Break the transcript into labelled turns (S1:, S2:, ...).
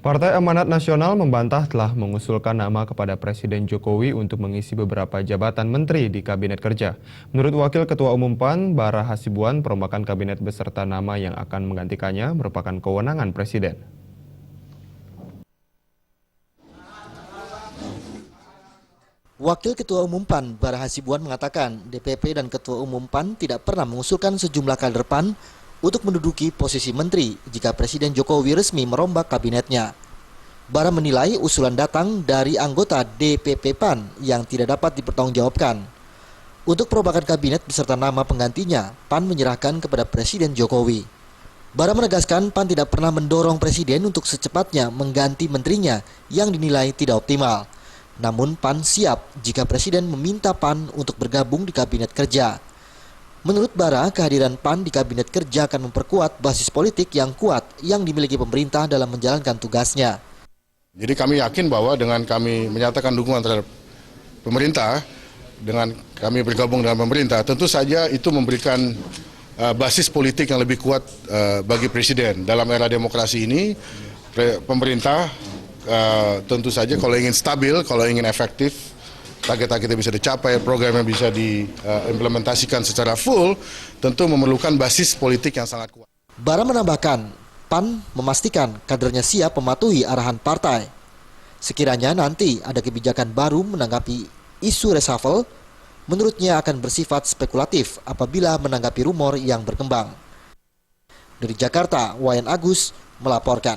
S1: Partai Amanat Nasional membantah telah mengusulkan nama kepada Presiden Jokowi untuk mengisi beberapa jabatan menteri di Kabinet Kerja. Menurut Wakil Ketua Umum PAN, Bara Hasibuan, perombakan kabinet beserta nama yang akan menggantikannya merupakan kewenangan Presiden.
S2: Wakil Ketua Umum PAN, Bara Hasibuan mengatakan DPP dan Ketua Umum PAN tidak pernah mengusulkan sejumlah kader PAN untuk menduduki posisi menteri jika Presiden Jokowi resmi merombak kabinetnya. Bara menilai usulan datang dari anggota DPP PAN yang tidak dapat dipertanggungjawabkan. Untuk perombakan kabinet beserta nama penggantinya, PAN menyerahkan kepada Presiden Jokowi. Bara menegaskan PAN tidak pernah mendorong Presiden untuk secepatnya mengganti menterinya yang dinilai tidak optimal. Namun PAN siap jika Presiden meminta PAN untuk bergabung di Kabinet Kerja. Menurut Bara, kehadiran PAN di Kabinet Kerja akan memperkuat basis politik yang kuat yang dimiliki pemerintah dalam menjalankan tugasnya.
S3: Jadi kami yakin bahwa dengan kami menyatakan dukungan terhadap pemerintah, dengan kami bergabung dengan pemerintah, tentu saja itu memberikan basis politik yang lebih kuat bagi Presiden. Dalam era demokrasi ini, pemerintah tentu saja kalau ingin stabil, kalau ingin efektif, target-targetnya bisa dicapai, programnya bisa diimplementasikan secara full, tentu memerlukan basis politik yang sangat kuat.
S2: Bara menambahkan, PAN memastikan kadernya siap mematuhi arahan partai. Sekiranya nanti ada kebijakan baru menanggapi isu reshuffle, menurutnya akan bersifat spekulatif apabila menanggapi rumor yang berkembang. Dari Jakarta, Wayan Agus melaporkan.